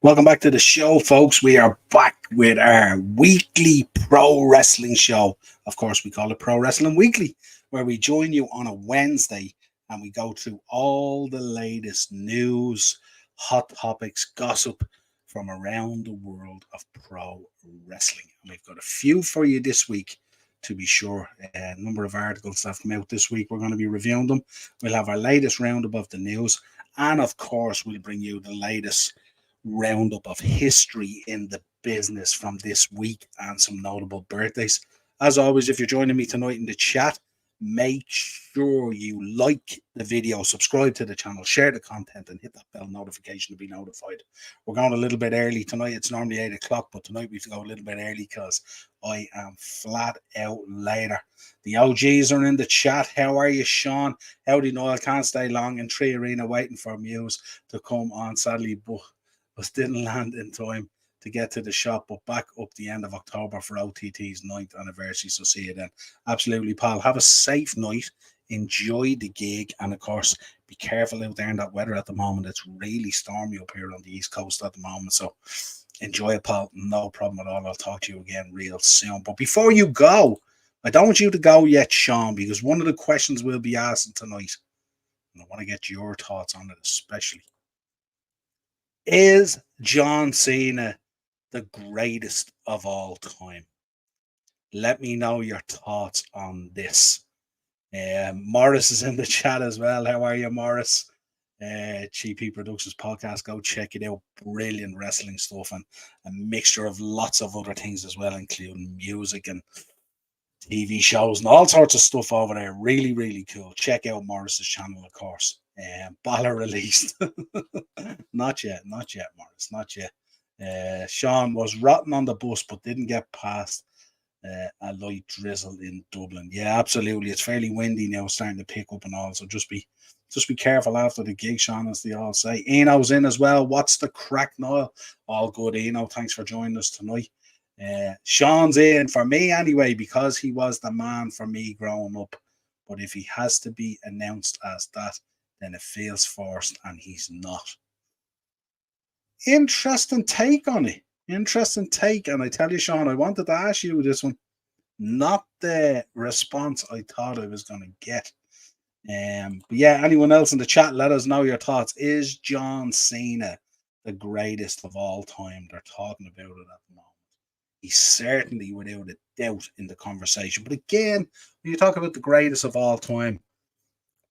Welcome back to the show, folks. We are back with our weekly pro wrestling show. Of course, we call it Pro Wrestling Weekly, where we join you on a Wednesday and we go through all the latest news, hot topics, gossip from around the world of pro wrestling. And we've got a few for you this week, to be sure. A number of articles that have come out this week. We're going to be reviewing them. We'll have our latest roundup of the news. And of course, we'll bring you the latest roundup of history in the business from this week and some notable birthdays. As always, if you're joining me tonight in the chat, make sure you like the video, subscribe to the channel, share the content, and hit that bell notification to be notified. We're going a little bit early tonight. It's normally 8 o'clock, but tonight we have to go a little bit early because I am flat out later. The OGs are in the chat. How are you, Sean? Howdy, Niall. Can't stay long in Tree Arena waiting for Muse to come on, sadly, but didn't land in time to get to the shop, but back up the end of October for OTT's 9th anniversary. So see you then. Absolutely, pal. Have a safe night. Enjoy the gig. And of course, be careful out there in that weather at the moment. It's really stormy up here on the East Coast at the moment. So enjoy it, pal. No problem at all. I'll talk to you again real soon. But before you go, I don't want you to go yet, Sean, because one of the questions we'll be asking tonight, and I want to get your thoughts on it especially. Is John Cena the greatest of all time? Let me know your thoughts on this. Morris is in the chat as well. How are you, Morris? GP Productions podcast. Go check it out. Brilliant wrestling stuff and a mixture of lots of other things as well, including music and TV shows and all sorts of stuff over there. Really, really cool. Check out Morris's channel, of course. Balor released. Not yet, Morris. Not yet. Sean was rotten on the bus, but didn't get past a light drizzle in Dublin. Yeah, absolutely. It's fairly windy now, starting to pick up and all. So just be careful after the gig, Sean, as they all say. Eno's in as well. What's the crack, Niall? All good, Eno. Thanks for joining us tonight. Sean's in for me anyway, because he was the man for me growing up. But if he has to be announced as that, then it feels forced, and he's not. Interesting take on it. Interesting take. And I tell you, Sean, I wanted to ask you this one. Not the response I thought I was going to get. But yeah, anyone else in the chat, let us know your thoughts. Is John Cena the greatest of all time? They're talking about it at the moment. He's certainly, without a doubt, in the conversation. But again, when you talk about the greatest of all time,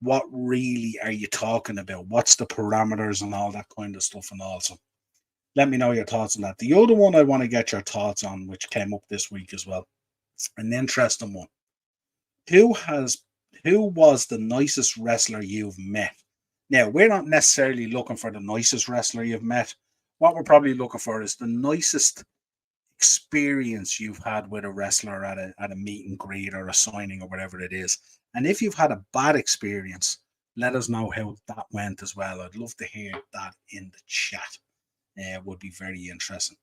what really are you talking about? What's the parameters and all that kind of stuff? And also, let me know your thoughts on that. The other one I want to get your thoughts on, which came up this week as well, an interesting one. Who was the nicest wrestler you've met? Now, we're not necessarily looking for the nicest wrestler you've met. What we're probably looking for is the nicest experience you've had with a wrestler at a meet and greet or a signing or whatever it is. And if you've had a bad experience, let us know how that went as well. I'd love to hear that in the chat. Would be very interesting.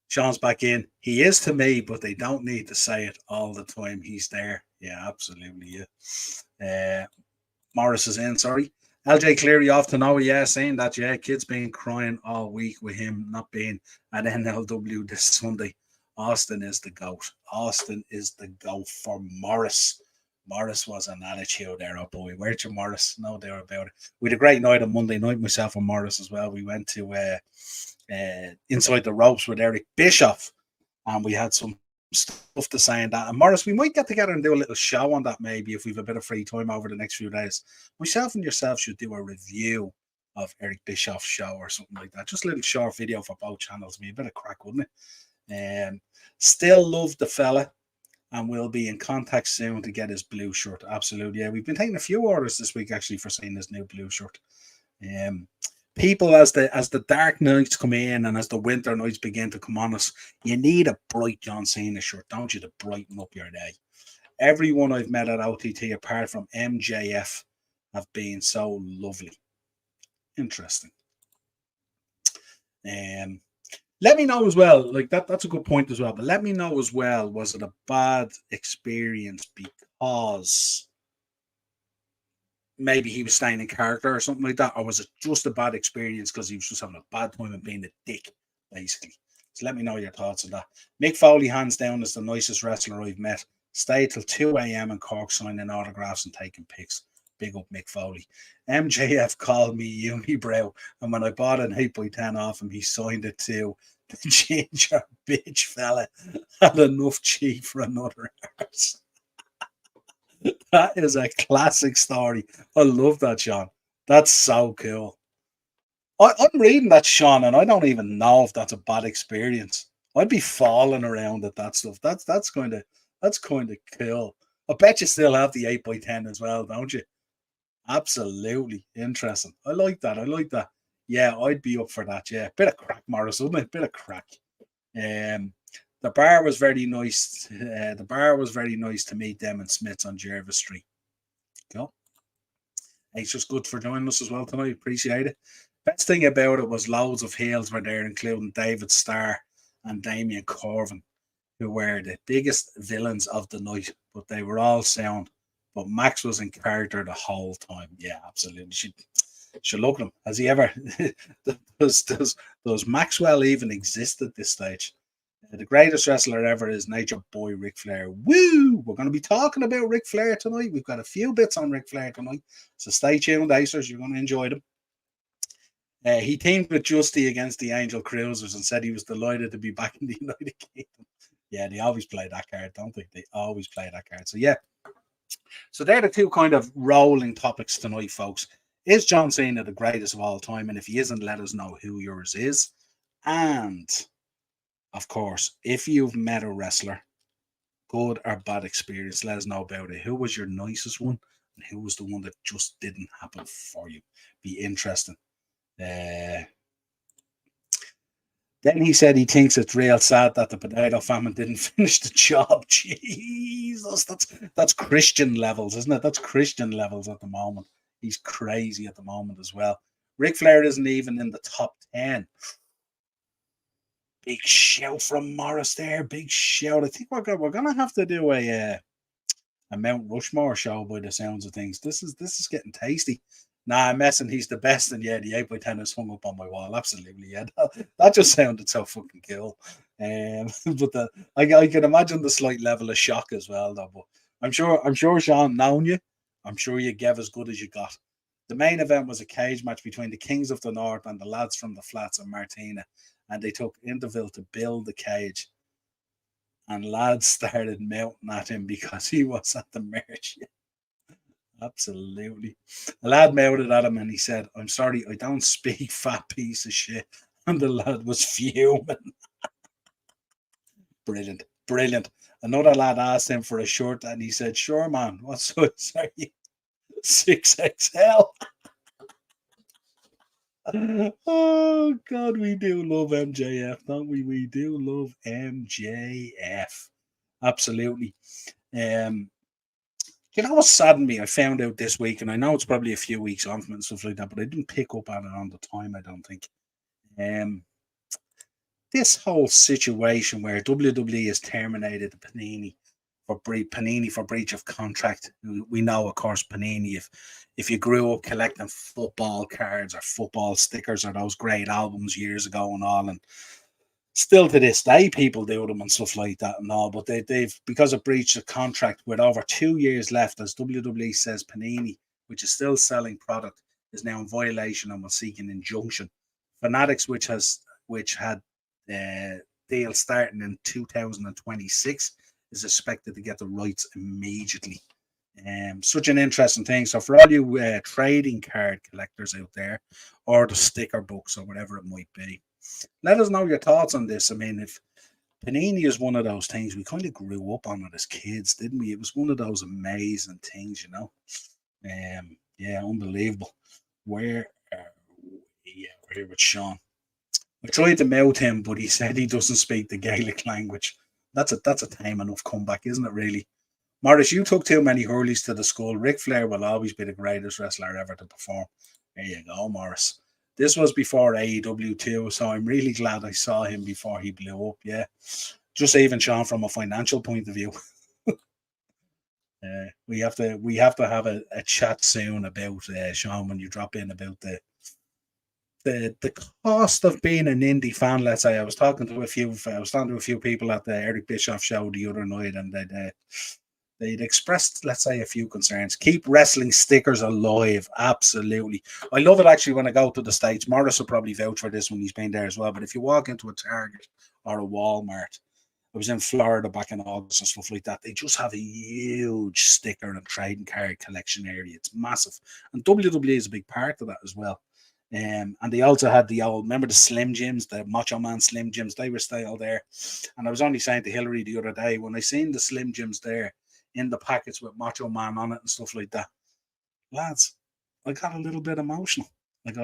Sean's back in. He is to me, but they don't need to say it all the time. He's there. Yeah, absolutely. Yeah. Morris is in, sorry. LJ Cleary off to know, yeah, saying that, yeah, kid's been crying all week with him not being at NLW this Sunday. Austin is the GOAT. Austin is the GOAT for Morris. Morris was an attitude there, oh boy. Weren't you, Morris? No doubt about it. We had a great night on Monday night, myself and Morris as well. We went to Inside the Ropes with Eric Bischoff, and we had some stuff to say on that. And Morris, we might get together and do a little show on that maybe if we have a bit of free time over the next few days. Myself and yourself should do a review of Eric Bischoff's show or something like that. Just a little short video for both channels. Be a bit of crack, wouldn't it? Still love the fella, and we'll be in contact soon to get his blue shirt. Absolutely. Yeah, we've been taking a few orders this week actually for seeing his new blue shirt. People, as the dark nights come in and as the winter nights begin to come on us, you need a bright John Cena shirt, don't you, to brighten up your day. Everyone I've met at OTT, apart from MJF, have been so lovely. Interesting. Let me know as well, like that's a good point as well, but let me know as well, was it a bad experience because maybe he was staying in character or something like that, or was it just a bad experience because he was just having a bad time and being a dick, basically? So let me know your thoughts on that. Mick Foley, hands down, is the nicest wrestler I've met. Stayed till 2 a.m. in Cork signing autographs and taking pics. Big up Mick Foley. MJF called me unibrow, and when I bought an 8x10 off him, he signed it too. The ginger bitch fella had enough cheek for another arse. That is a classic story. I love that, Sean. That's so cool. I'm reading that, Sean, and I don't even know if that's a bad experience. I'd be falling around at that stuff. That's kind of cool. I bet you still have the 8x10 as well, don't you? Absolutely interesting. I like that. I like that. Yeah, I'd be up for that. Yeah, bit of crack, Morris, wouldn't it? Bit of crack. Um, the bar was very nice. The bar was very nice to meet them and Smiths on Jervis Street. Cool. It's just good for joining us as well tonight. Appreciate it. Best thing about it was loads of heels were there, including David Starr and Damien Corvin, who were the biggest villains of the night, but they were all sound. But Max was in character the whole time. Yeah, absolutely. Should look at him. Has he ever? does Maxwell even exist at this stage? The greatest wrestler ever is Nature Boy Ric Flair. Woo! We're going to be talking about Ric Flair tonight. We've got a few bits on Ric Flair tonight, so stay tuned, Acers. You're going to enjoy them. He teamed with Justy against the Angel Cruisers and said he was delighted to be back in the United Kingdom. Yeah, they always play that card, don't they? They always play that card. So, yeah. So, they're the two kind of rolling topics tonight, folks. Is John Cena the greatest of all time? And if he isn't, let us know who yours is. And, of course, if you've met a wrestler, good or bad experience, let us know about it. Who was your nicest one? And who was the one that just didn't happen for you? Be interesting. Then he said he thinks it's real sad that the potato famine didn't finish the job. Jesus, that's Christian levels, isn't it? That's Christian levels at the moment. He's crazy at the moment as well. Ric Flair isn't even in the top 10. Big shout from Morris there. Big shout. I think we're gonna have to do a Mount Rushmore show by the sounds of things. This is getting tasty. Nah, I'm messing. He's the best, and yeah, the 8x10 is hung up on my wall. Absolutely, yeah. That just sounded so fucking cool. But I can imagine the slight level of shock as well, though. But I'm sure, Sean, knowing you, I'm sure you gave as good as you got. The main event was a cage match between the Kings of the North and the lads from the Flats and Martina, and they took interval to build the cage. And lads started mounting at him because he was at the merch. Absolutely. A lad mounted at him and he said, I'm sorry, I don't speak, fat piece of shit. And the lad was fuming. Brilliant. Brilliant. Another lad asked him for a shirt and he said, sure, man, what size are you? 6XL. Oh, God, we do love MJF, don't we? We do love MJF. Absolutely. You know what saddened me? I found out this week, and I know it's probably a few weeks on from and stuff like that, but I didn't pick up on it on the time, I don't think. This whole situation where WWE has terminated Panini for breach of contract. We know, of course, Panini, if you grew up collecting football cards or football stickers or those great albums years ago and all, and still to this day, people do them and stuff like that and all, but they've because of breach of contract with over 2 years left, as WWE says, Panini, which is still selling product, is now in violation and will seek an injunction. Fanatics, which had deal starting in 2026, is expected to get the rights immediately. Such an interesting thing. So for all you trading card collectors out there, or the sticker books or whatever it might be, let us know your thoughts on this. I mean, if Panini is one of those things, we kind of grew up on it as kids, didn't we? It was one of those amazing things, you know. Yeah, unbelievable. Where are we? Yeah, we're here with Sean. I tried to mouth him, but he said he doesn't speak the Gaelic language. That's a tame enough comeback, isn't it, really? Morris, you took too many hurleys to the school. Ric Flair will always be the greatest wrestler ever to perform. There you go, Morris. This was before AEW too, so I'm really glad I saw him before he blew up. Yeah, just even Sean from a financial point of view. We have to have a chat soon about Sean when you drop in about the cost of being an indie fan. Let's say I was talking to a few people at the Eric Bischoff show the other night, and they'd expressed, let's say, a few concerns. Keep wrestling stickers alive, absolutely. I love it actually when I go to the States. Morris will probably vouch for this when he's been there as well. But if you walk into a Target or a Walmart, I was in Florida back in August and stuff like that. They just have a huge sticker and trading card collection area. It's massive. And WWE is a big part of that as well. And they also had remember the Slim Jims, the Macho Man Slim Jims, they were still there. And I was only saying to Hillary the other day, when I seen the Slim Jims there in the packets with Macho Man on it and stuff like that, lads, I got a little bit emotional. And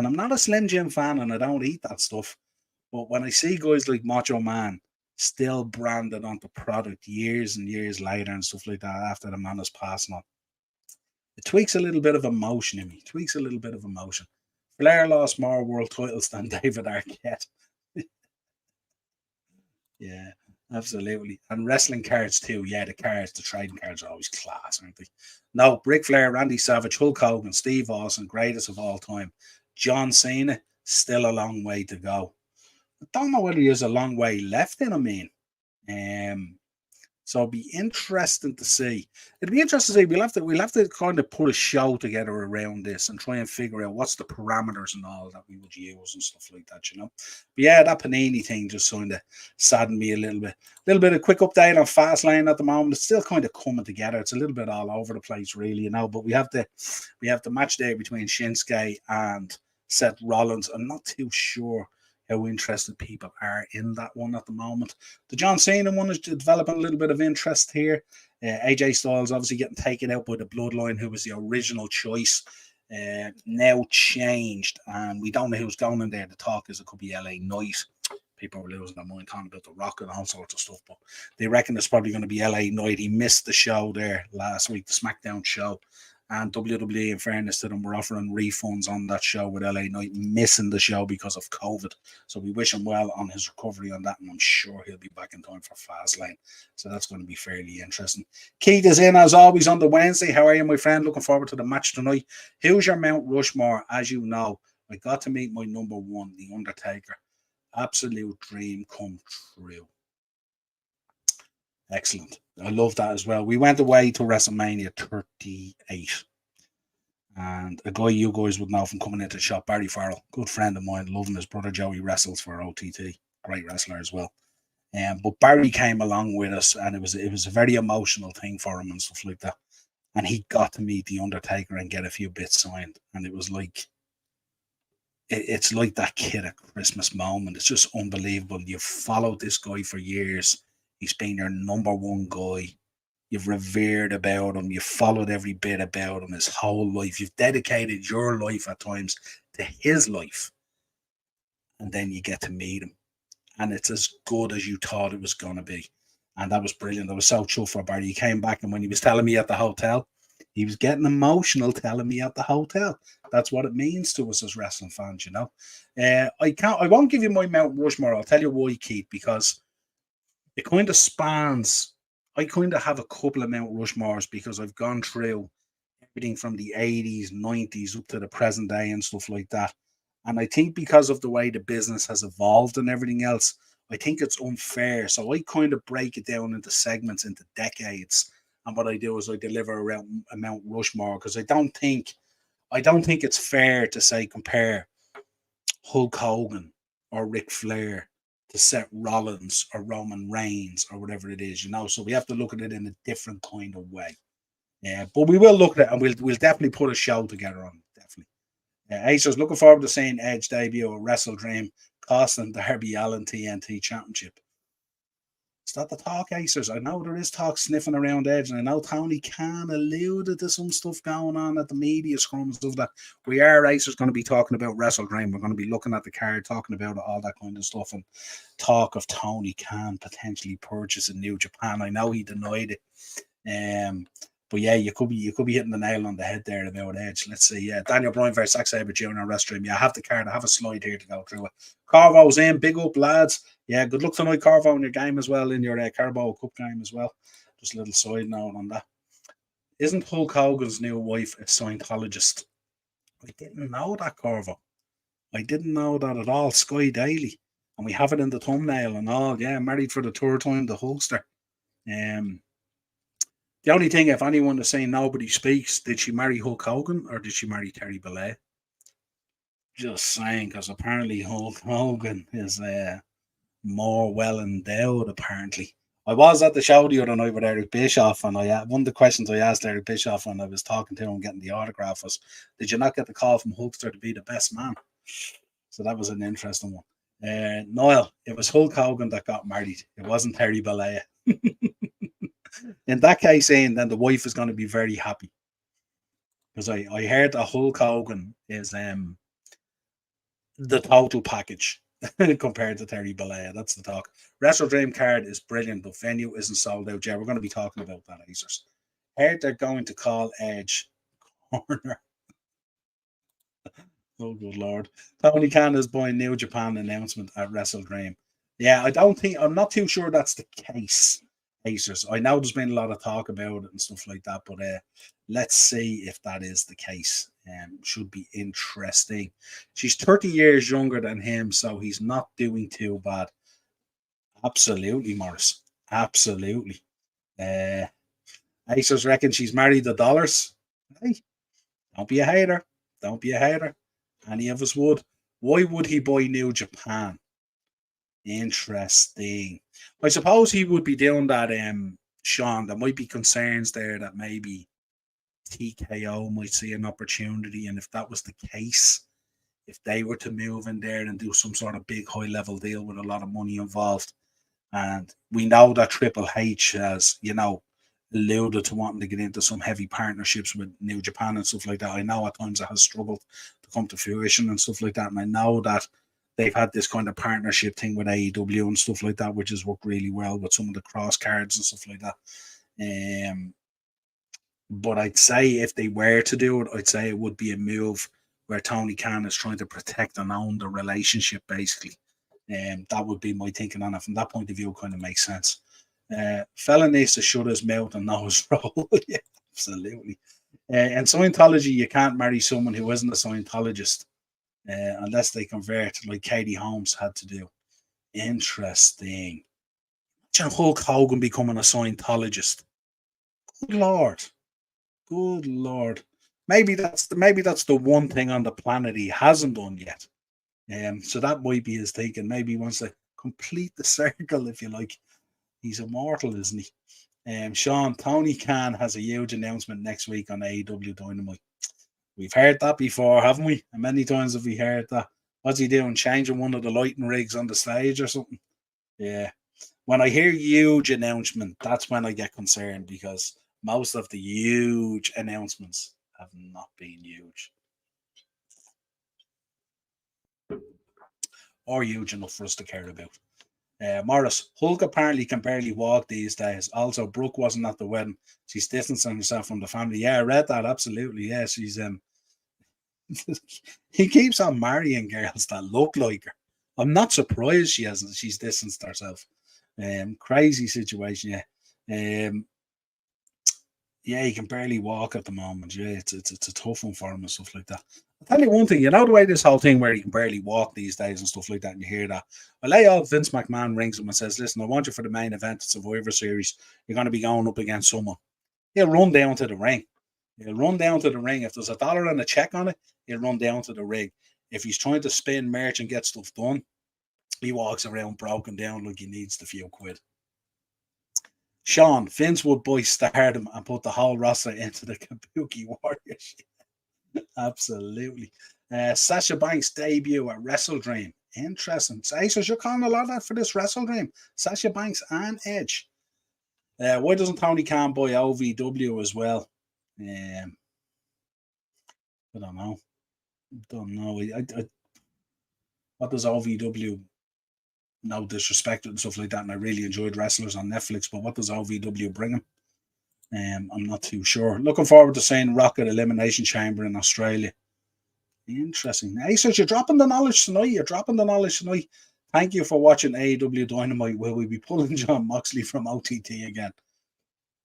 I'm not a Slim Jim fan and I don't eat that stuff. But when I see guys like Macho Man still branded onto product years and years later and stuff like that after the man has passed on, it tweaks a little bit of emotion in me. Flair lost more world titles than David Arquette. Yeah, absolutely. And wrestling cards too. Yeah, the trading cards are always class, aren't they? No, Ric Flair, Randy Savage, Hulk Hogan, Steve Austin, greatest of all time. John Cena, still a long way to go. I don't know whether there's a long way left in him, so it'll be interesting to see. It'll be interesting to see. We'll have to kind of put a show together around this and try and figure out what's the parameters and all that we would use and stuff like that. But yeah, that Panini thing just kind of saddened me a little bit. A little bit of quick update on Fastlane at the moment. It's still kind of coming together. It's a little bit all over the place, really. But we have the match there between Shinsuke and Seth Rollins. I'm not too sure how interested people are in that one at the moment. The John Cena one is developing a little bit of interest here. AJ Styles obviously getting taken out by the Bloodline, who was the original choice. Now changed, and we don't know who's going in there. The talk is it could be LA Knight. People were losing their mind talking about The Rock and all sorts of stuff, but they reckon it's probably going to be LA Knight. He missed the show there last week, the SmackDown show. And WWE, in fairness to them, were offering refunds on that show with LA Knight missing the show because of COVID. So we wish him well on his recovery on that, and I'm sure he'll be back in time for Fastlane. So that's going to be fairly interesting. Keith is in, as always, on the Wednesday. How are you, my friend? Looking forward to the match tonight. Who's your Mount Rushmore? As you know, I got to meet my number one, The Undertaker. Absolute dream come true. Excellent. I love that as well. We went away to WrestleMania 38. And a guy you guys would know from coming into the shop, Barry Farrell, good friend of mine, loving his brother Joey wrestles for OTT. Great wrestler as well. But Barry came along with us, and it was a very emotional thing for him and stuff like that. And he got to meet The Undertaker and get a few bits signed. And it was like, it's like that kid at Christmas moment. It's just unbelievable. You've followed this guy for years. He's been your number one guy. You've revered about him. You've followed every bit about him his whole life. You've dedicated your life at times to his life. And then you get to meet him. And it's as good as you thought it was going to be. And that was brilliant. I was so chuffed for Barry. He came back, and when he was telling me at the hotel, he was getting emotional telling me at the hotel. That's what it means to us as wrestling fans, I won't give you my Mount Rushmore. I'll tell you why, Keith, because it kind of spans. I kind of have a couple of Mount Rushmores because I've gone through everything from the 80s, 90s up to the present day and stuff like that. And I think because of the way the business has evolved and everything else, I think it's unfair. So I kind of break it down into segments, into decades. And what I do is I deliver around a Mount Rushmore because I don't think it's fair to say compare Hulk Hogan or Ric Flair to Seth Rollins or Roman Reigns or whatever it is, So we have to look at it in a different kind of way. Yeah, but we will look at it, and we'll definitely put a show together on it, definitely. Acer's looking forward to seeing Edge debut at Wrestle Dream, costing Darby Allin TNT Championship. Is that the talk, Acers? I know there is talk sniffing around Edge, and I know Tony Khan alluded to some stuff going on at the media scrum and stuff that we are, Acers, going to be talking about Wrestle Dream. We're going to be looking at the card, talking about it, all that kind of stuff, and talk of Tony Khan potentially purchasing New Japan. I know he denied it. But yeah, you could be hitting the nail on the head there about Edge. Let's see. Yeah, Daniel Bryan versus Zack Sabre Jr. on Wrestling. Yeah, I have the card. I have a slide here to go through it. Carvo's in. Big up, lads. Yeah, good luck tonight, Carvo, in your game as well, in your Carabao Cup game as well. Just a little side note on that. Isn't Hulk Hogan's new wife a Scientologist? I didn't know that, Corvo. I didn't know that at all. Sky Daily. And we have it in the thumbnail and all. Yeah, married for the third time, the Hulkster. Um, the only thing, if anyone is saying nobody speaks, did she marry Hulk Hogan or did she marry Terry Bollea? Just saying, because apparently Hulk Hogan is more well endowed, apparently. I was at the show the other night with Eric Bischoff, and one of the questions I asked Eric Bischoff when I was talking to him getting the autograph was, did you not get the call from Hulkster to be the best man? So that was an interesting one. Niall, it was Hulk Hogan that got married. It wasn't Terry Bollea. In that case, Ian, then the wife is going to be very happy. Because I heard that Hulk Hogan is the total package compared to Terry Bollea. That's the talk. Wrestle Dream card is brilliant, but venue isn't sold out yet. We're going to be talking about that, Acers. Heard they're going to call Edge corner. Oh, good Lord. Tony Khan is buying New Japan announcement at Wrestle Dream. Yeah, I'm not too sure that's the case, Acers. I know there's been a lot of talk about it and stuff like that, but let's see if that is the case. Should be interesting. She's 30 years younger than him, so he's not doing too bad. Absolutely, Morris. Absolutely. Acers reckon she's married the dollars. Hey, don't be a hater. Don't be a hater. Any of us would. Why would he buy New Japan? Interesting. I suppose he would be doing that, Sean. There might be concerns there that maybe TKO might see an opportunity, and if that was the case, if they were to move in there and do some sort of big high level deal with a lot of money involved, and we know that Triple H has, alluded to wanting to get into some heavy partnerships with New Japan and stuff like that. I know at times it has struggled to come to fruition and stuff like that, and I know that they've had this kind of partnership thing with AEW and stuff like that, which has worked really well with some of the cross cards and stuff like that. But I'd say if they were to do it, I'd say it would be a move where Tony Khan is trying to protect and own the relationship, basically. That would be my thinking on it. From that point of view, it kind of makes sense. Fella needs to shut his mouth and know his role. Yeah, absolutely. And Scientology, you can't marry someone who isn't a Scientologist unless they convert, like Katie Holmes had to do. Interesting. Imagine Hulk Hogan becoming a Scientologist. Good Lord. Good Lord. Maybe that's the one thing on the planet he hasn't done yet. So that might be his thinking. Maybe he wants to complete the circle, if you like. He's immortal, isn't he? Sean, Tony Khan has a huge announcement next week on AEW Dynamite. We've heard that before, haven't we? And many times have we heard that. What's he doing? Changing one of the lighting rigs on the stage or something? Yeah. When I hear huge announcement, that's when I get concerned, because most of the huge announcements have not been huge. Or huge enough for us to care about. Morris, Hulk apparently can barely walk these days. Also, Brooke wasn't at the wedding. She's distancing herself from the family. Yeah, I read that. Absolutely. Yeah, she's he keeps on marrying girls that look like her. I'm not surprised she's distanced herself. Crazy situation, yeah. Yeah, he can barely walk at the moment. Yeah, it's a tough one for him and stuff like that. I'll tell you one thing, the way this whole thing where he can barely walk these days and stuff like that, and you hear that. I lay out Vince McMahon rings him and says, listen, I want you for the main event, Survivor Series. You're going to be going up against someone. He'll run down to the ring. He'll run down to the ring. If there's $1 and a check on it, he'll run down to the ring. If he's trying to spin merch and get stuff done, he walks around broken down like he needs the few quid. Sean, Vince would buy Stardom and put the whole roster into the Kabuki Warriors. Absolutely. Sasha Banks' debut at Wrestle Dream. Interesting. So you're calling a lot of that for this Wrestle Dream. Sasha Banks and Edge. Why doesn't Tony Khan buy OVW as well? I don't know. What does OVW? No disrespect and stuff like that, and I really enjoyed wrestlers on Netflix, but what does OVW bring him? I'm not too sure. Looking forward to seeing Rocket Elimination Chamber in Australia. Interesting. Hey, so you're dropping the knowledge tonight. Thank you for watching AEW Dynamite. Will we be pulling John Moxley from OTT again?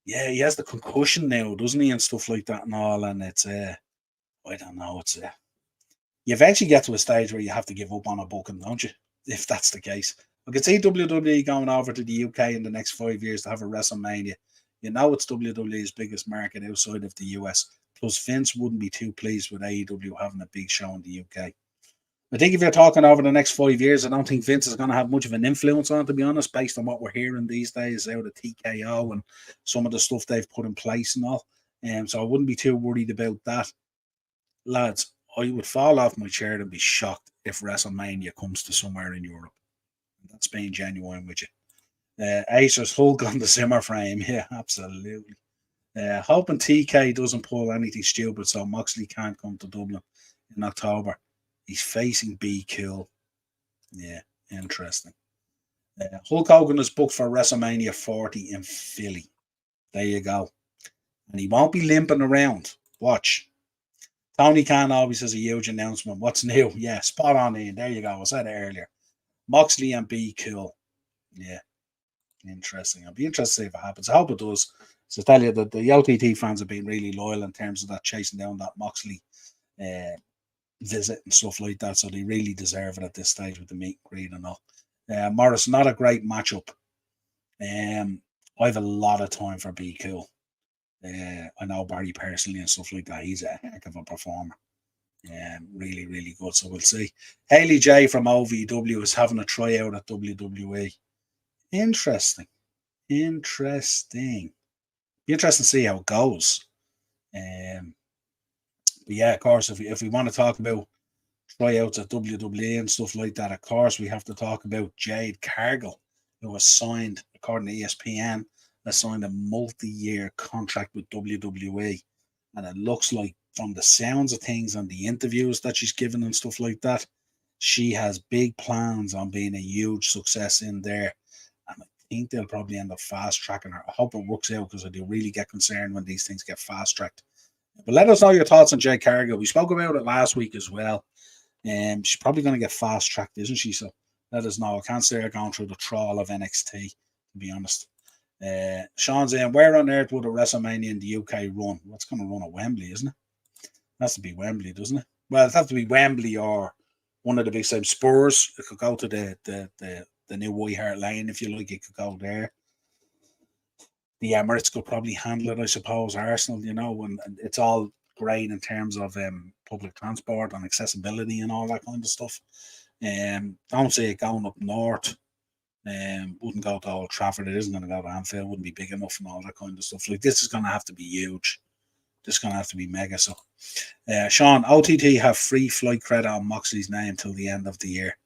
Yeah, he has the concussion now, doesn't he, and stuff like that and all. And it's I don't know. It's you eventually get to a stage where you have to give up on a booking, don't you? If that's the case, I could see WWE going over to the UK in the next 5 years to have a WrestleMania. You know, it's WWE's biggest market outside of the US. Plus, Vince wouldn't be too pleased with AEW having a big show in the UK. I think if you're talking over the next 5 years, I don't think Vince is going to have much of an influence on it, to be honest, based on what we're hearing these days out of TKO and some of the stuff they've put in place and all. So I wouldn't be too worried about that. Lads, I would fall off my chair and be shocked if WrestleMania comes to somewhere in Europe. That's being genuine with you. Acer's Hulk on the Zimmer frame. Yeah, absolutely. Hoping TK doesn't pull anything stupid so Moxley can't come to Dublin in October. He's facing Be Cool. Yeah, interesting. Hulk Hogan is booked for WrestleMania 40 in Philly. There you go. And he won't be limping around. Watch. Tony Khan always has a huge announcement. What's new? Yeah, spot on, Ian. There you go. I said it earlier. Moxley and Be Cool. Yeah, interesting. I'll be interested to see if it happens. I hope it does. So I tell you that the LTT fans have been really loyal in terms of that chasing down that Moxley visit and stuff like that. So they really deserve it at this stage with the meet and greet and all. Morris, not a great matchup. I have a lot of time for Be Cool. I know Barry personally and stuff like that. He's a heck of a performer. Really, really good. So we'll see. Haley J from OVW is having a tryout at WWE. Interesting. Interesting. Be interesting to see how it goes. But yeah, of course, if we want to talk about tryouts at WWE and stuff like that, of course, we have to talk about Jade Cargill, who was signed, according to ESPN, has signed a multi-year contract with WWE. And it looks like, from the sounds of things and the interviews that she's given and stuff like that, she has big plans on being a huge success in there. And I think they'll probably end up fast tracking her. I hope it works out because I do really get concerned when these things get fast tracked. But let us know your thoughts on Jade Cargill. We spoke about it last week as well. She's probably going to get fast tracked, isn't she? So let us know. I can't say her going through the trawl of NXT, to be honest. Sean's saying, where on earth would a WrestleMania in the UK run? What's going to run at Wembley, isn't it? It has to be Wembley, doesn't it? Well, it has to be Wembley or one of the big same Spurs. It could go to the new White Hart Lane if you like. It could go there. The Emirates could probably handle it, I suppose. Arsenal, and it's all great in terms of public transport and accessibility and all that kind of stuff. Don't see it going up north. Wouldn't go to Old Trafford. It isn't going to go to Anfield. Wouldn't be big enough and all that kind of stuff. Like, this is going to have to be huge. This is going to have to be mega. So, Sean, OTT have free flight credit on Moxley's name till the end of the year.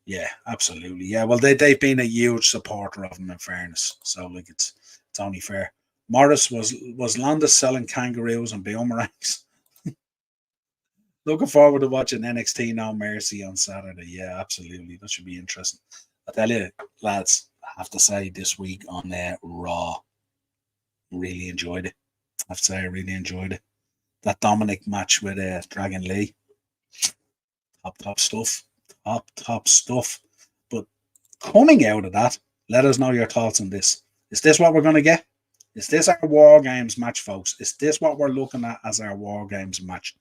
Yeah, absolutely. Yeah, well, they've been a huge supporter of him, in fairness. So, like, it's only fair. Morris, was Landis selling kangaroos and boomerangs? Looking forward to watching NXT No Mercy on Saturday. Yeah, absolutely. That should be interesting. I tell you, lads, I have to say this week on Raw, really enjoyed it. I have to say I really enjoyed it. That Dominic match with Dragon Lee, top stuff. Top stuff. But coming out of that, let us know your thoughts on this. Is this what we're going to get? Is this our War Games match, folks? Is this what we're looking at as our War Games match?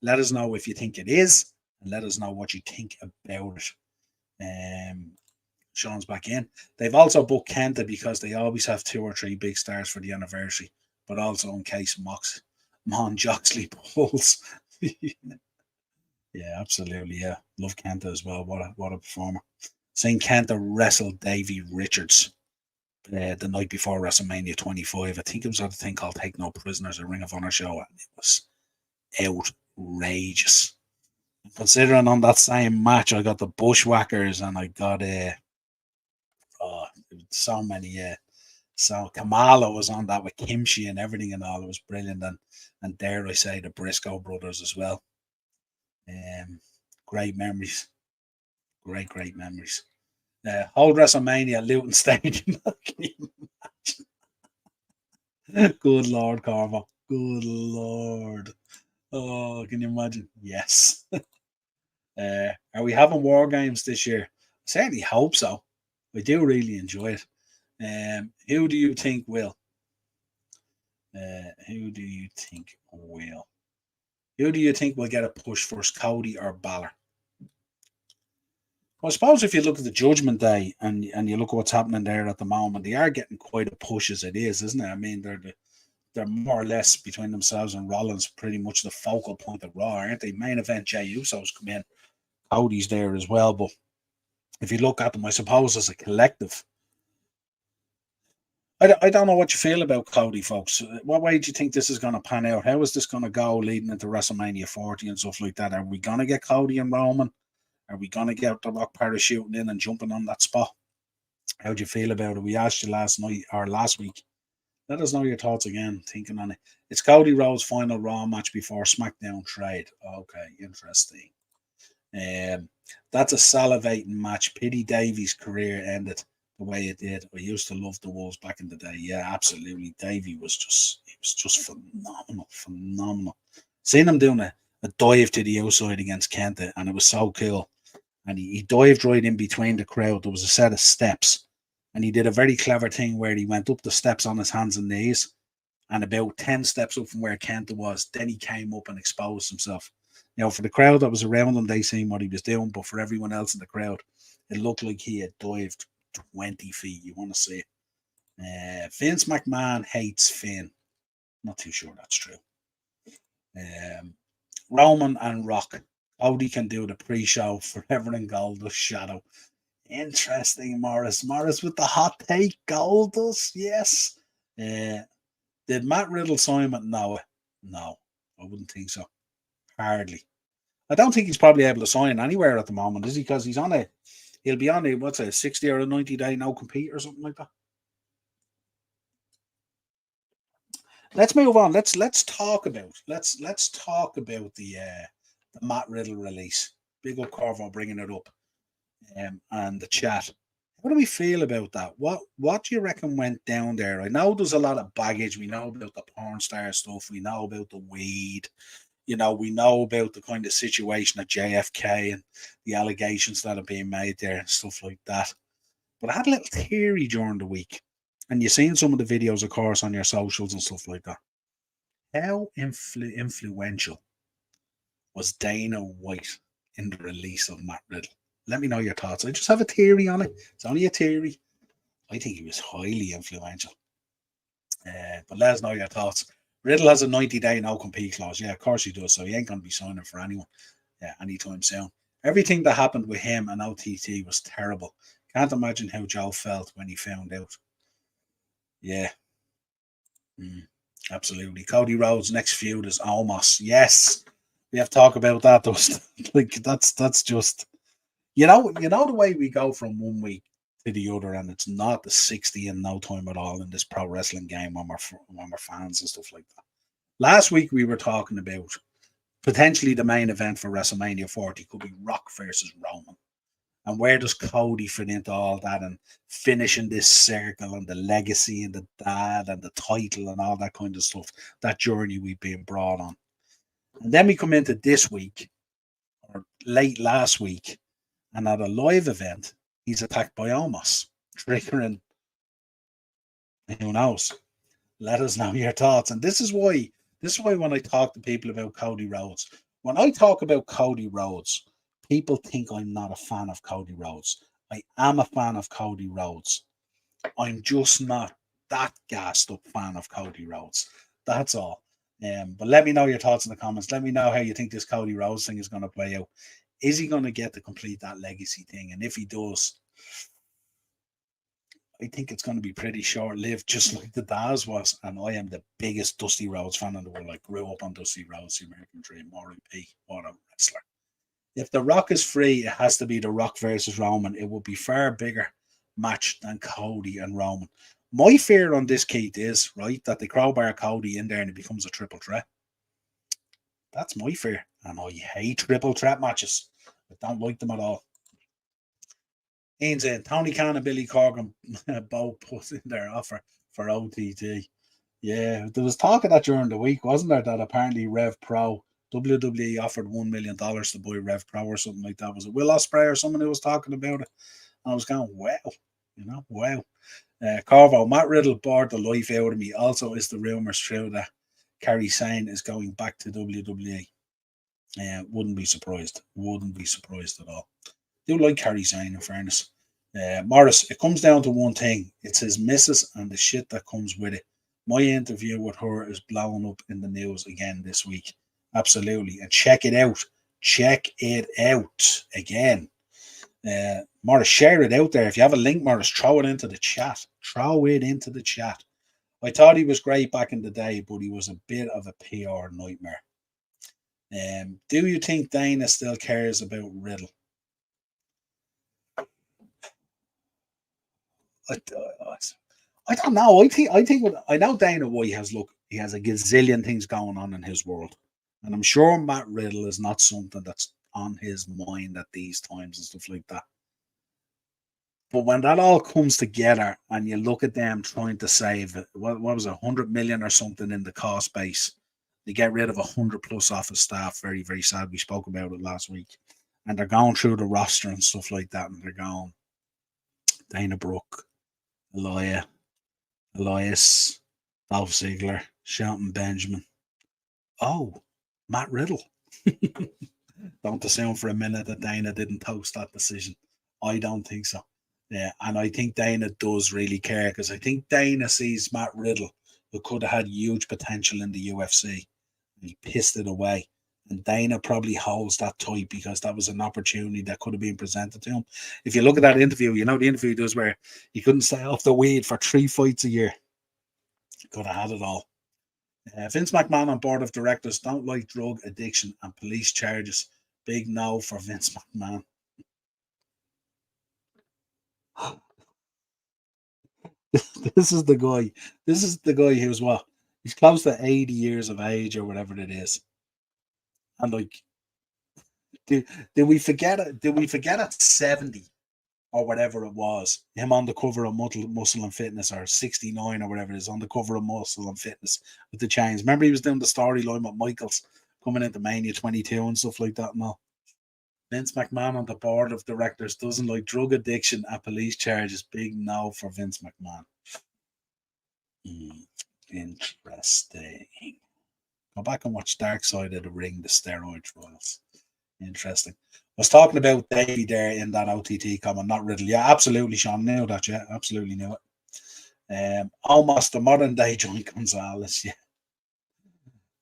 Let us know if you think it is, and let us know what you think about it. Sean's back in. They've also booked Kenta because they always have 2 or 3 big stars for the anniversary, but also in case Mon Joxley pulls. Yeah, absolutely. Yeah, love Kenta as well. What a performer. Seeing Kenta wrestle Davey Richards the night before WrestleMania 25. I think it was at a thing called Take No Prisoners, a Ring of Honor show, and it was outrageous. Considering on that same match, I got the Bushwhackers and I got so many. So Kamala was on that with Kimchi and everything and all. It was brilliant, and dare I say the Briscoe brothers as well. Great memories. Great memories. Whole WrestleMania, Luton Stadium. Good Lord, Carver. Good Lord. Oh, can you imagine? Yes. Are we having War Games this year? I certainly hope so. I do really enjoy it. Who do you think will? Who do you think will? Who do you think will get a push first, Cody or Balor? Well, I suppose if you look at the Judgment Day and you look at what's happening there at the moment, they are getting quite a push as it is, isn't it? I mean, they're more or less between themselves and Rollins pretty much the focal point of Raw, aren't they? Main event Jey Uso's come in, Cody's there as well, but if you look at them, I suppose as a collective, I don't know what you feel about Cody, folks. What way do you think this is going to pan out? How is this going to go leading into WrestleMania 40 and stuff like that? Are we going to get Cody and Roman? Are we going to get The Rock parachuting in and jumping on that spot? How do you feel about it? We asked you last night or last week. Let us know your thoughts again, thinking on it. It's Cody Rhodes' final Raw match before SmackDown trade. Okay, interesting. That's a salivating match. Pity Davy's career ended the way it did. I used to love the Wolves back in the day. Yeah, absolutely. Davy was just phenomenal, phenomenal. Seeing him doing a dive to the outside against Kenta, and it was so cool. And he dived right in between the crowd. There was a set of steps, and he did a very clever thing where he went up the steps on his hands and knees, and about 10 steps up from where Kenta was, then he came up and exposed himself. You know, for the crowd that was around him, they seen what he was doing, but for everyone else in the crowd, it looked like he had dived 20 feet. You want to see it. Vince McMahon hates Finn. Not too sure that's true. Roman and Rock. Cody can do the pre-show forever in Goldust Shadow. Interesting, Morris. Morris with the hot take. Goldust, yes. Did Matt Riddle sign with Noah? No, I wouldn't think so. Hardly. I don't think he's probably able to sign anywhere at the moment, is he? Because he'll be on what's a 60 or a 90-day no compete or something like that. Let's move on. Let's talk about the Matt Riddle release. Big up Corvo bringing it up, and the chat. What do we feel about that? What do you reckon went down there? I know there's a lot of baggage. We know about the porn star stuff. We know about the weed. You know, we know about the kind of situation at JFK and the allegations that are being made there and stuff like that. But I had a little theory during the week, and you've seen some of the videos, of course, on your socials and stuff like that. How influential was Dana White in the release of Matt Riddle? Let me know your thoughts. I just have a theory on it. It's only a theory. I think he was highly influential. But let us know your thoughts. Riddle has a 90-day no compete clause. Yeah, of course he does. So he ain't going to be signing for anyone anytime soon. Everything that happened with him and OTT was terrible. Can't imagine how Joe felt when he found out. Yeah. Absolutely. Cody Rhodes' next feud is Omos. Yes. We have to talk about that. That's just the way we go from one week to the other, and it's not the 60 in no time at all in this pro wrestling game when we're fans and stuff like that. Last week we were talking about potentially the main event for WrestleMania 40 could be Rock versus Roman. And where does Cody fit into all that and finishing this circle and the legacy and the dad and the title and all that kind of stuff, that journey we've been brought on. And then we come into this week, or late last week, and at a live event, he's attacked by Omos, triggering, who knows? Let us know your thoughts. And this is why when I talk to people about Cody Rhodes, when I talk about Cody Rhodes, people think I'm not a fan of Cody Rhodes. I am a fan of Cody Rhodes. I'm just not that gassed up fan of Cody Rhodes. That's all. But let me know your thoughts in the comments. Let me know how you think this Cody Rhodes thing is going to play out. Is he going to get to complete that legacy thing? And if he does, I think it's going to be pretty short-lived, just like the Daz was. And I am the biggest Dusty Rhodes fan in the world. I grew up on Dusty Rhodes, the American Dream, R.I.P. What a wrestler. If The Rock is free, it has to be The Rock versus Roman. It will be far bigger match than Cody and Roman. My fear on this, Keith, is, right, that they crowbar Cody in there and it becomes a triple threat. That's my fear. And I hate triple threat matches. I don't like them at all. Ian said, Tony Khan and Billy Corgan both put in their offer for OTT. Yeah, there was talk of that during the week, wasn't there? That apparently Rev Pro, WWE offered $1 million to buy Rev Pro or something like that. Was it Will Ospreay or someone who was talking about it? And I was going, wow, Wow. Carvo, Matt Riddle bored the life out of me. Also, is the rumours true that Kerry Sane is going back to WWE? Wouldn't be surprised. Wouldn't be surprised at all. Do like Kerry Sane, in fairness. Morris, it comes down to one thing. It's his missus and the shit that comes with it. My interview with her is blowing up in the news again this week. Absolutely. And check it out. Check it out again. Morris, share it out there. If you have a link, Morris, throw it into the chat. Throw it into the chat. I thought he was great back in the day, but he was a bit of a PR nightmare. Do you think Dana still cares about Riddle? I don't know. I know Dana White has he has a gazillion things going on in his world, and I'm sure Matt Riddle is not something that's on his mind at these times and stuff like that. But when that all comes together and you look at them trying to save it, what was it, 100 million or something in the cost base, they get rid of 100 plus office staff. Very, very sad. We spoke about it last week, and they're going through the roster and stuff like that, and they're going Dana Brooke, Elias, Dolph Ziggler, Shelton Benjamin. Oh, Matt Riddle. Don't assume for a minute that Dana didn't toast that decision. I don't think so. Yeah, and I think Dana does really care because I think Dana sees Matt Riddle, who could have had huge potential in the UFC, and he pissed it away. And Dana probably holds that tight because that was an opportunity that could have been presented to him. If you look at that interview, the interview he does where he couldn't stay off the weed for 3 fights a year. He could have had it all. Vince McMahon on board of directors don't like drug addiction and police charges. Big no for Vince McMahon. This is the guy. This is the guy who's what? He's close to 80 years of age or whatever it is. And like, did we forget it? Did we forget at 70 or whatever it was? Him on the cover of Muscle and Fitness, or 69 or whatever it is, on the cover of Muscle and Fitness with the chains. Remember he was doing the storyline with Michaels coming into Mania 22 and stuff like that and all. Vince McMahon on the board of directors doesn't like drug addiction and police charges. Big no for Vince McMahon. Interesting. Go back and watch Dark Side of the Ring, the steroid trials. Interesting. I was talking about Davey there in that OTT comment, not Riddle. Yeah, absolutely, Sean. Knew that, yeah. Absolutely knew it. Almost the modern day John Gonzalez, yeah.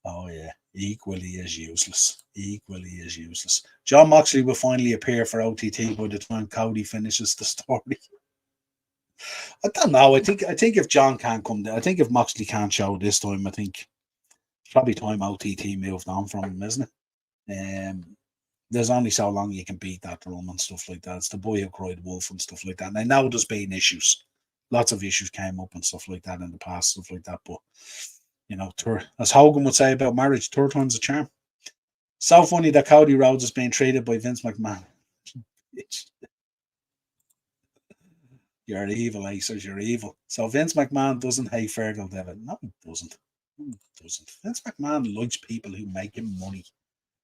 Oh, yeah. Equally as useless. Equally as useless. John Moxley will finally appear for OTT by the time Cody finishes the story. I don't know. I think if John can't come there, I think if Moxley can't show this time, I think it's probably time OTT moved on from him, isn't it? There's only so long you can beat that drum and stuff like that. It's the boy who cried wolf and stuff like that. And I know there's been issues. Lots of issues came up and stuff like that in the past, stuff like that. But, as Hogan would say about marriage, third time's a charm. So funny that Cody Rhodes is being treated by Vince McMahon. You're evil, Acers. You're evil. So Vince McMahon doesn't hate Fergal Devitt. No, he doesn't. No, he doesn't. Vince McMahon likes people who make him money.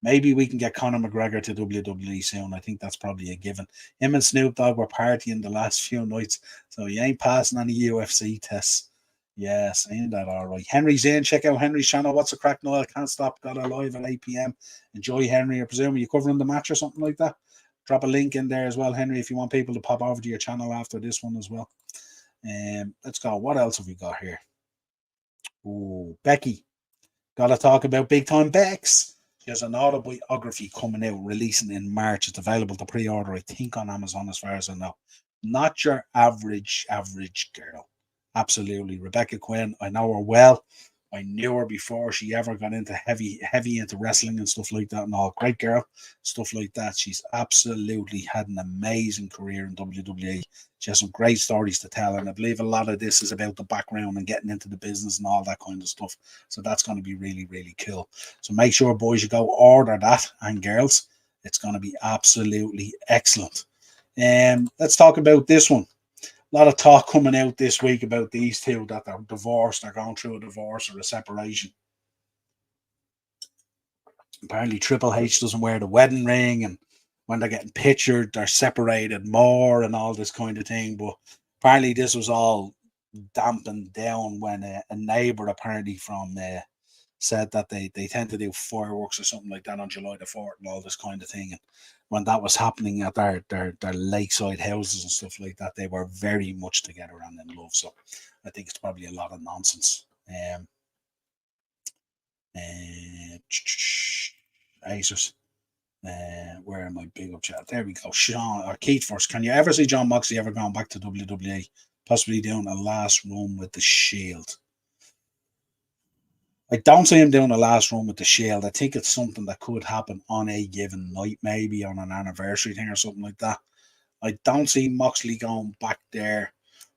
Maybe we can get Conor McGregor to WWE soon. I think that's probably a given. Him and Snoop Dogg were partying the last few nights, so he ain't passing any UFC tests. Yeah, saying that all right. Henry's in. Check out Henry's channel. What's the crack, Niall? Can't stop. Got it live at 8 p.m. Enjoy, Henry. I presume you're covering the match or something like that. Drop a link in there as well, Henry, if you want people to pop over to your channel after this one as well. Let's go. What else have we got here? Oh, Becky. Got to talk about Big Time Bex. She has an autobiography coming out, releasing in March. It's available to pre-order, I think, on Amazon, as far as I know. Not your average girl. Absolutely. Rebecca Quinn, I know her well. I knew her before she ever got into heavy into wrestling and stuff like that and all. Great girl, stuff like that. She's absolutely had an amazing career in WWE. She has some great stories to tell, and I believe a lot of this is about the background and getting into the business and all that kind of stuff. So that's going to be really, really cool. So make sure, boys, you go order that, and girls, it's going to be absolutely excellent. Let's talk about this one. A lot of talk coming out this week about these two, that they're divorced, they're going through a divorce or a separation. Apparently Triple H doesn't wear the wedding ring, and when they're getting pictured, they're separated more and all this kind of thing. But Apparently, this was all dampened down when a neighbour apparently from said that they tend to do fireworks or something like that on July the 4th and all this kind of thing. And when that was happening at their lakeside houses and stuff like that, they were very much together and in love. So I think it's probably a lot of nonsense. Acers. Where am I big up chat? There we go. Sean or Keith first. Can you ever see John Moxley ever going back to WWE? Possibly doing a last run with the Shield. I don't see him doing a last run with the Shield. I think it's something that could happen on a given night, maybe on an anniversary thing or something like that. I don't see Moxley going back there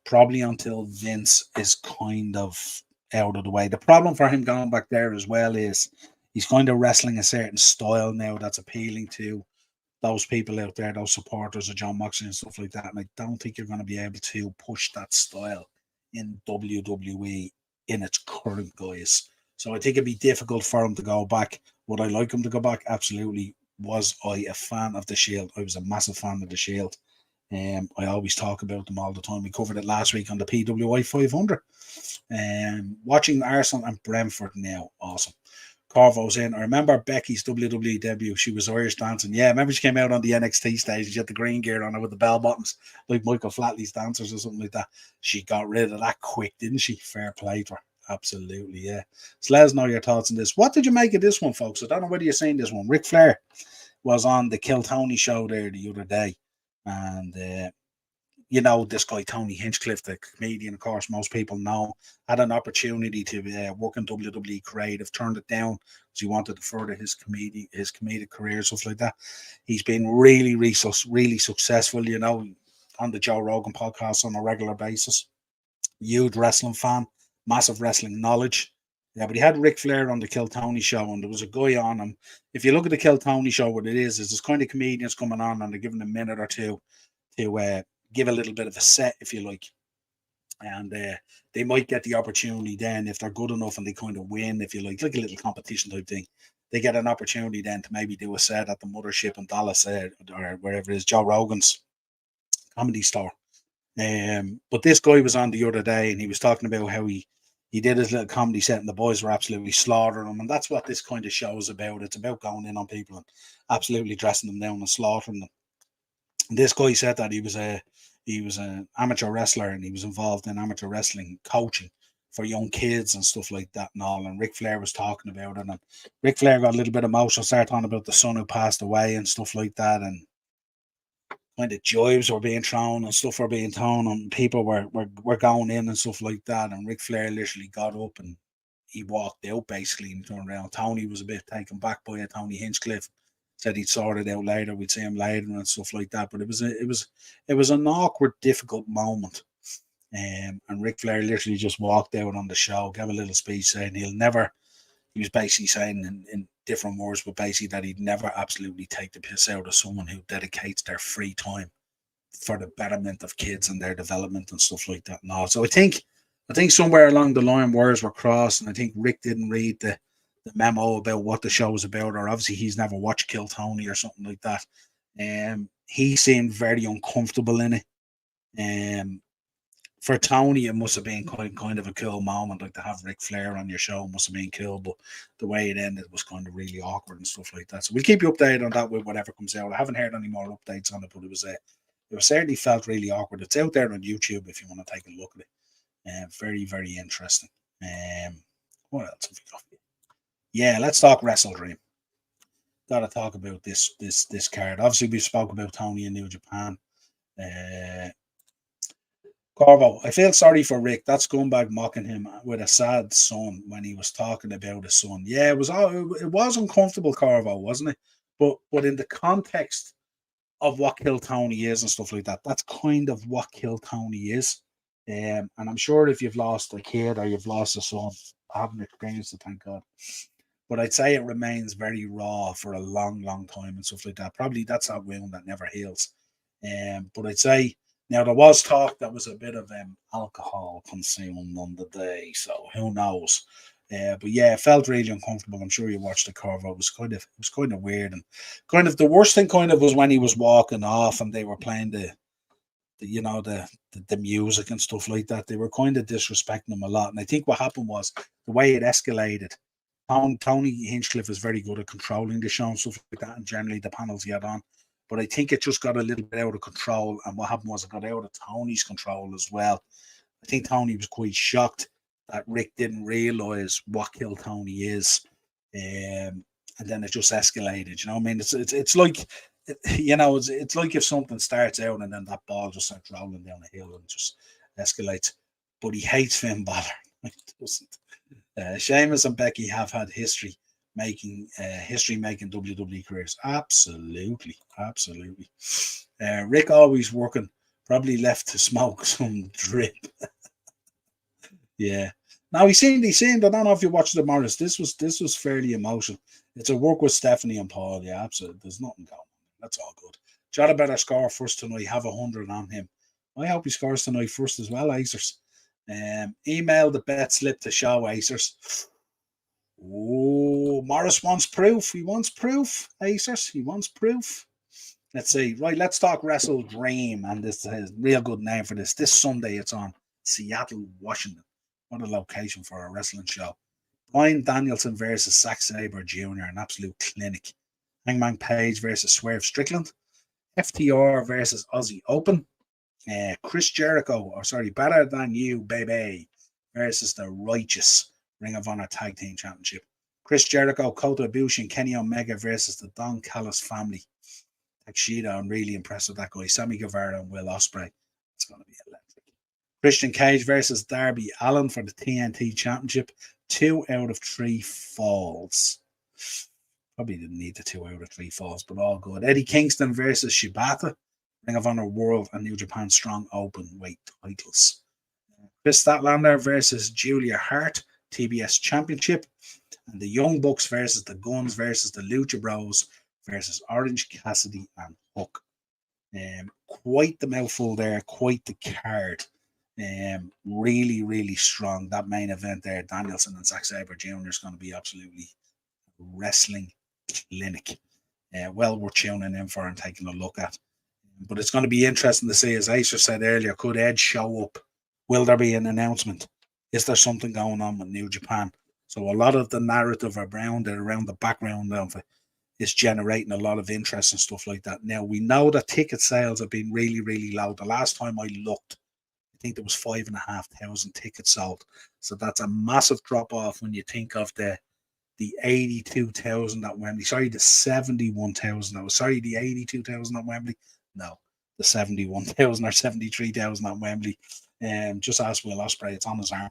probably until Vince is kind of out of the way. The problem for him going back there as well is he's kind of wrestling a certain style now that's appealing to those people out there, those supporters of John Moxley and stuff like that. And I don't think you're going to be able to push that style in WWE in its current guise. So I think it'd be difficult for him to go back. Would I like him to go back? Absolutely. Was I a fan of the Shield? I was a massive fan of the Shield. I always talk about them all the time. We covered it last week on the PWI 500. Watching Arsenal and Brentford now, awesome. Corvo's in. I remember Becky's WWE debut. She was Irish dancing. Yeah, I remember she came out on the NXT stage. She had the green gear on her with the bell bottoms, like Michael Flatley's dancers or something like that. She got rid of that quick, didn't she? Fair play to her. Absolutely, yeah. So let us know your thoughts on this. What did you make of this one, folks? I don't know whether you've seen this one. Ric Flair was on the Kill Tony show there the other day. And you know, this guy, Tony Hinchcliffe, the comedian, of course, most people know, had an opportunity to work in WWE creative, turned it down because he wanted to further his comedic career, stuff like that. He's been really successful, you know, on the Joe Rogan podcast on a regular basis. Huge wrestling fan, massive wrestling knowledge. Yeah, but he had Ric Flair on the Kill Tony show, and there was a guy on him. If you look at the Kill Tony show, what it is there's kind of comedians coming on, and they're giving a minute or two to give a little bit of a set, if you like. And they might get the opportunity then, if they're good enough and they kind of win, if you like a little competition type thing. They get an opportunity then to maybe do a set at the Mothership in Dallas or wherever it is, Joe Rogan's Comedy Store. But this guy was on the other day and he was talking about how he did his little comedy set and the boys were absolutely slaughtering him. And that's what this kind of show is about. It's about going in on people and absolutely dressing them down and slaughtering them. And this guy said that he was an amateur wrestler and he was involved in amateur wrestling coaching for young kids and stuff like that and all. And Ric Flair was talking about it. And Ric Flair got a little bit emotional, started talking about the son who passed away and stuff like that. And kind of jibes were being thrown and stuff were being thrown and people were going in and stuff like that. And Ric Flair literally got up and he walked out basically and turned around. Tony was a bit taken back by it. Tony Hinchcliffe said he'd sort it out later. We'd see him later and stuff like that. But it was an awkward, difficult moment. And Ric Flair literally just walked out on the show, gave a little speech saying he was basically saying in different words, but basically that he'd never absolutely take the piss out of someone who dedicates their free time for the betterment of kids and their development and stuff like that. No, so I think somewhere along the line wires were crossed, and I think Rick didn't read the memo about what the show was about, or obviously he's never watched Kill Tony or something like that. He seemed very uncomfortable in it. For Tony, it must have been kind of a cool moment, like to have Ric Flair on your show must have been cool, but the way it ended was kind of really awkward and stuff like that. So we'll keep you updated on that with whatever comes out. I haven't heard any more updates on it, but it certainly felt really awkward. It's out there on YouTube if you want to take a look at it. Very, very interesting. What else have we got? Yeah, let's talk Wrestle Dream. Got to talk about this card. Obviously, we spoke about Tony in New Japan. Corvo, I feel sorry for Rick. That scumbag mocking him with a sad son when he was talking about his son. Yeah, it was uncomfortable, Corvo, wasn't it? But in the context of what Kill Tony is and stuff like that, that's kind of what Kill Tony is. And I'm sure if you've lost a kid or you've lost a son, I haven't experienced it, thank God. But I'd say it remains very raw for a long, long time and stuff like that. Probably that's that wound that never heals. But I'd say now there was talk that was a bit of alcohol consumed on the day, so who knows? But yeah, it felt really uncomfortable. I'm sure you watched the cover. It was kind of weird, and kind of the worst thing kind of was when he was walking off and they were playing the music and stuff like that. They were kind of disrespecting him a lot. And I think what happened was the way it escalated. Tony Hinchcliffe is very good at controlling the show and stuff like that, and generally the panels he had on. But I think it just got a little bit out of control. And what happened was it got out of Tony's control as well. I think Tony was quite shocked that Rick didn't realise what Kill Tony is. And then it just escalated. You know what I mean? It's like, it's like if something starts out and then that ball just starts rolling down the hill and just escalates. But he hates Finn Balor. He doesn't. Sheamus and Becky have had history making WWE careers. Absolutely. Rick always working, probably left to smoke some drip. Yeah. Now he seemed. I don't know if you watched the Morris. This was fairly emotional. It's a work with Stephanie and Paul. Yeah, absolutely. There's nothing going on. That's all good. Jota better score first tonight. Have 100 on him. I hope he scores tonight first as well, Acers. Email the bet slip to show, Acers. Oh, Morris wants proof. He wants proof, Acers. He wants proof. Let's see. Right, let's talk Wrestle Dream. And this is a real good name for this. This Sunday it's on Seattle, Washington. What a location for a wrestling show. Bryan Danielson versus Zack Sabre Jr., an absolute clinic. Hangman Page versus Swerve Strickland. FTR versus Aussie Open. Chris Jericho, Better Than You, baby, versus the Righteous Ring of Honor Tag Team Championship. Chris Jericho, Kota Ibushi, and Kenny Omega versus the Don Callis family. Takeshita, I'm really impressed with that guy. Sammy Guevara and Will Ospreay. It's going to be electric. Christian Cage versus Darby Allin for the TNT Championship. 2 out of 3 falls. Probably didn't need the 2 out of 3 falls, but all good. Eddie Kingston versus Shibata. Ring of Honor World and New Japan Strong Open weight titles. Chris Statlander versus Julia Hart, TBS Championship. And the Young Bucks versus the Guns versus the Lucha Bros versus Orange Cassidy and Hook. Quite the mouthful there, quite the card. Really, really strong. That main event there, Danielson and Zack Sabre Jr. is going to be absolutely wrestling clinic. Well worth tuning in for and taking a look at. But it's going to be interesting to see, as Acer said earlier, could Edge show up? Will there be an announcement? Is there something going on with New Japan? So a lot of the narrative around the background of it is generating a lot of interest and stuff like that. Now, we know that ticket sales have been really, really low. The last time I looked, I think there was 5,500 tickets sold. So that's a massive drop off when you think of the 82,000 at Wembley. Sorry, the 71,000. The 82,000 at Wembley. No, the 71,000 or 73,000 at Wembley. Just ask Will Ospreay. It's on his arm.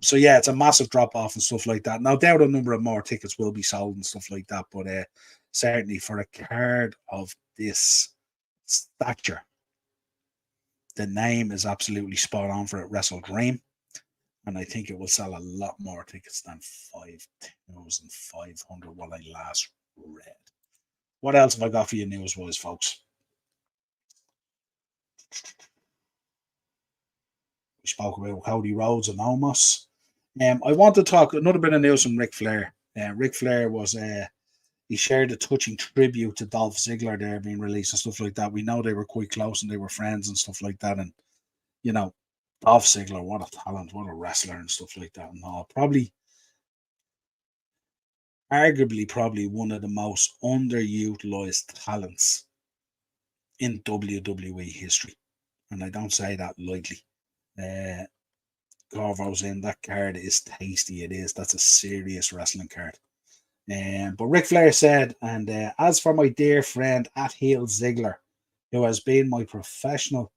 So yeah, it's a massive drop off and stuff like that. No doubt a number of more tickets will be sold and stuff like that. But certainly for a card of this stature, the name is absolutely spot on for it. Wrestle Dream. And I think it will sell a lot more tickets than 5,500 what I last read. What else have I got for you news-wise, folks? We spoke about Cody Rhodes and Omos. I want to talk another bit of news from Ric Flair. Ric Flair was he shared a touching tribute to Dolph Ziggler there being released and stuff like that. We know they were quite close and they were friends and stuff like that. And Dolph Ziggler, what a talent, what a wrestler and stuff like that. And all. Arguably one of the most underutilized talents in WWE history. And I don't say that lightly. Corvo's in that card is tasty. It is. That's a serious wrestling card. But Ric Flair said, and as for my dear friend at Heel Ziggler, who has been my professional,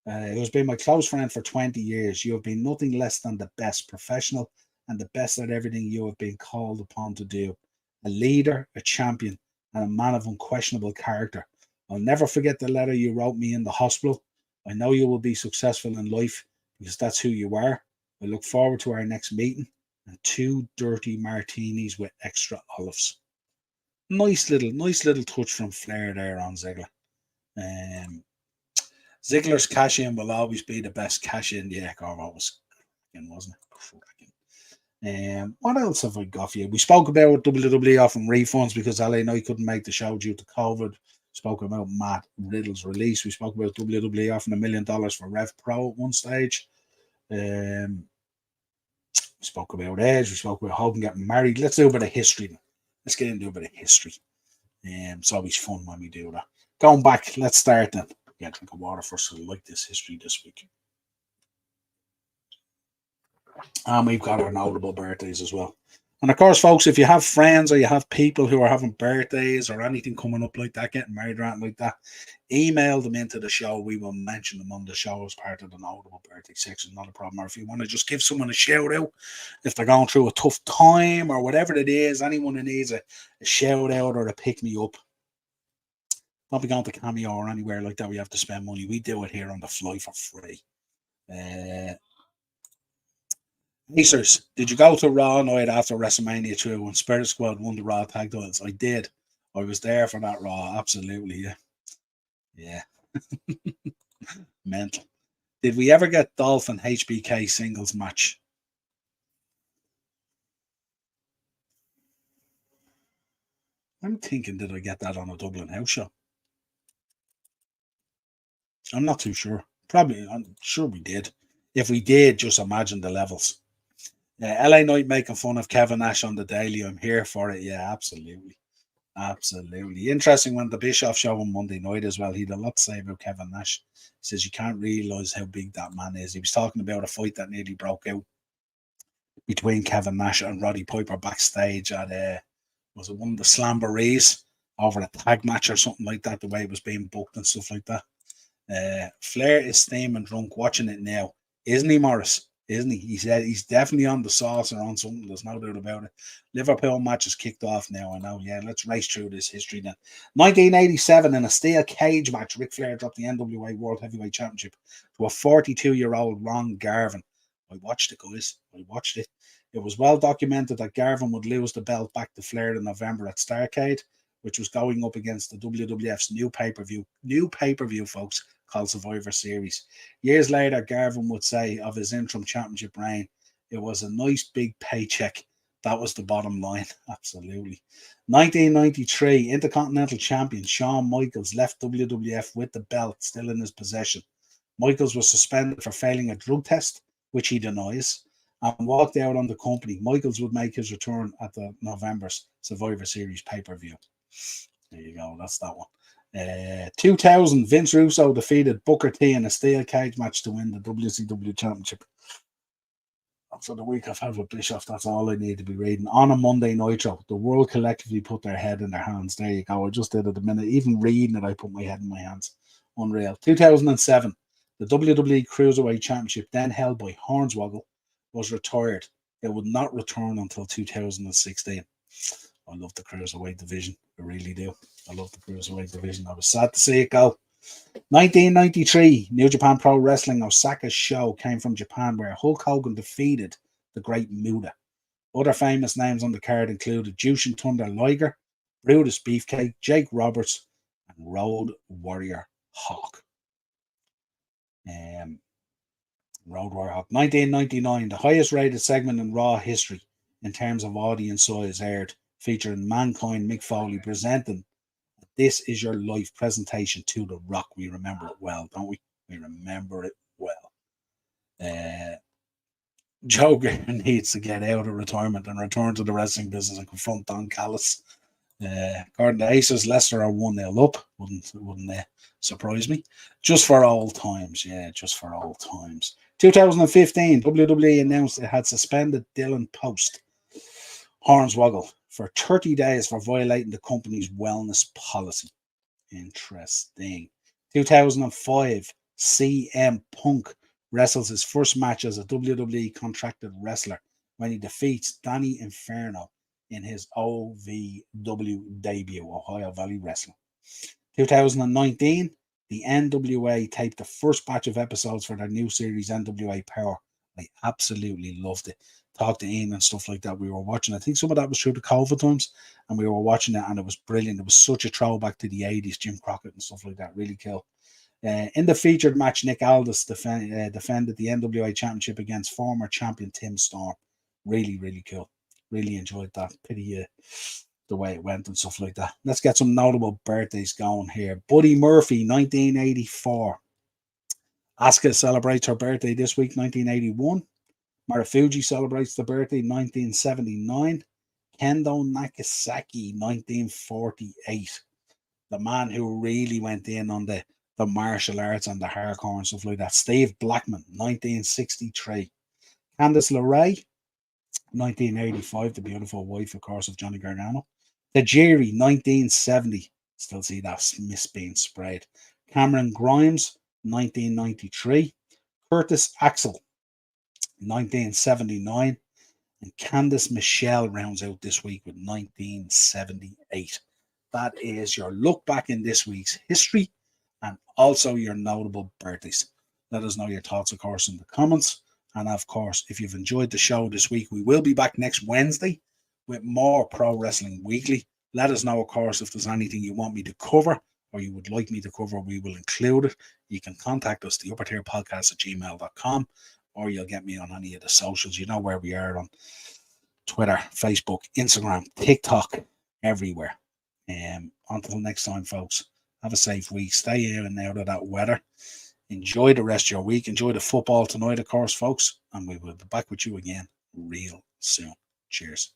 who has been my close friend for 20 years, you have been nothing less than the best professional and the best at everything you have been called upon to do. A leader, a champion, and a man of unquestionable character. I'll never forget the letter you wrote me in the hospital. I know you will be successful in life because that's who you are. I look forward to our next meeting and 2 dirty martinis with extra olives. Nice little touch from Flair there on Ziggler. Ziggler's cash in will always be the best cash in. Yeah, Corvo was cracking, wasn't it? Cracking. What else have I got for you? We spoke about WWE offering refunds because LA Knight couldn't make the show due to COVID. Spoke about Matt Riddle's release. We spoke about WWE offering $1 million for Rev Pro at one stage. We spoke about Edge. We spoke about Hogan getting married. Let's do a bit of history. Let's get into a bit of history. It's always fun when we do that. Going back, let's start then. Yeah, drink of water first. So I like this history this week. And we've got our notable birthdays as well. And of course, folks, if you have friends or you have people who are having birthdays or anything coming up like that, getting married or anything like that, email them into the show. We will mention them on the show as part of the notable birthday section. Not a problem. Or if you want to just give someone a shout out, if they're going through a tough time or whatever it is, anyone who needs a shout out or a pick me up, don't be going to Cameo or anywhere like that. We have to spend money. We do it here on the fly for free. Acers, did you go to Raw night after WrestleMania 2 when Spirit Squad won the Raw tag titles? I did. I was there for that Raw. Absolutely, yeah. Yeah. Mental. Did we ever get Dolph and HBK singles match? I'm thinking, did I get that on a Dublin house show? I'm not too sure. Probably, I'm sure we did. If we did, just imagine the levels. LA Knight making fun of Kevin Nash on the Daily. I'm here for it. Yeah, absolutely. Absolutely. Interesting when the Bischoff show on Monday night as well. He had a lot to say about Kevin Nash. He says you can't realise how big that man is. He was talking about a fight that nearly broke out between Kevin Nash and Roddy Piper backstage at was it one of the Slamborees over a tag match or something like that, the way it was being booked and stuff like that. Flair is steaming drunk watching it now. Isn't he, Morris? Isn't he? He said he's definitely on the sauce or on something. There's no doubt about it. Liverpool match is kicked off now. I know. Yeah, let's race through this history then. 1987, in a steel cage match, Ric Flair dropped the NWA World Heavyweight Championship to a 42-year-old Ron Garvin. I watched it, guys. I watched it. It was well documented that Garvin would lose the belt back to Flair in November at Starrcade, which was going up against the WWF's new pay-per-view, folks, called Survivor Series. Years later, Garvin would say of his interim championship reign, it was a nice big paycheck. That was the bottom line. Absolutely. 1993, Intercontinental Champion Shawn Michaels left WWF with the belt still in his possession. Michaels was suspended for failing a drug test, which he denies, and walked out on the company. Michaels would make his return at the November's Survivor Series pay-per-view. There you go. That's that one. 2000, Vince Russo defeated Booker T in a steel cage match to win the WCW Championship. For the week I've had with Bischoff, that's all I need to be reading. On a Monday Nitro, the world collectively put their head in their hands. There you go. I just did it a minute. Even reading it, I put my head in my hands. Unreal. 2007, the WWE Cruiserweight Championship, then held by Hornswoggle, was retired. It would not return until 2016. I love the Cruiserweight division. I really do. I love the Cruiserweight division. I was sad to see it go. 1993, New Japan Pro Wrestling Osaka's show came from Japan, where Hulk Hogan defeated the Great Muta. Other famous names on the card included Jushin Thunder Liger, Brutus Beefcake, Jake Roberts, and Road Warrior Hawk. Road Warrior Hawk. 1999, the highest rated segment in Raw history in terms of audience size aired, featuring Mankind Mick Foley presenting This Is Your Life presentation to The Rock. We remember it well, don't we? We remember it well. Joker needs to get out of retirement and return to the wrestling business and confront Don Callis. According to Aces, Leicester are 1-0 up. Wouldn't surprise me. Just for old times. Yeah, just for old times. 2015, WWE announced it had suspended Dylan Post, Hornswoggle, for 30 days for violating the company's wellness policy. Interesting. 2005, CM Punk wrestles his first match as a WWE contracted wrestler when he defeats Danny Inferno in his OVW debut, Ohio Valley Wrestling. 2019, the NWA taped the first batch of episodes for their new series, NWA Power. I absolutely loved it. Talked to Ian and stuff like that. We were watching. I think some of that was through the COVID times, and we were watching it, and it was brilliant. It was such a throwback to the 80s, Jim Crockett and stuff like that. Really cool. In the featured match, Nick Aldis defended the NWA Championship against former champion Tim Storm. Really, really cool. Really enjoyed that. Pity the way it went and stuff like that. Let's get some notable birthdays going here. Buddy Murphy, 1984. Asuka celebrates her birthday this week, 1981. Marufuji celebrates the birthday, 1979. Kendo Nagasaki, 1948. The man who really went in on the martial arts and the hardcore and stuff like that. Steve Blackman, 1963. Candice LeRae, 1985, the beautiful wife, of course, of Johnny Gargano. Tajiri, 1970. Still see that miss being sprayed. Cameron Grimes, 1993. Curtis Axel, 1979. And Candice Michelle rounds out this week with 1978. That is your look back in this week's history and also your notable birthdays. Let us know your thoughts, of course, in the comments. And of course, if you've enjoyed the show this week, we will be back next Wednesday with more Pro Wrestling Weekly. Let us know, of course, if there's anything you want me to cover or you would like me to cover, we will include it. You can contact us, the uppertierpodcast@gmail.com, or you'll get me on any of the socials. You know where we are on Twitter, Facebook, Instagram, TikTok, everywhere. Until next time, folks, have a safe week. Stay in and out of that weather. Enjoy the rest of your week. Enjoy the football tonight, of course, folks. And we will be back with you again real soon. Cheers.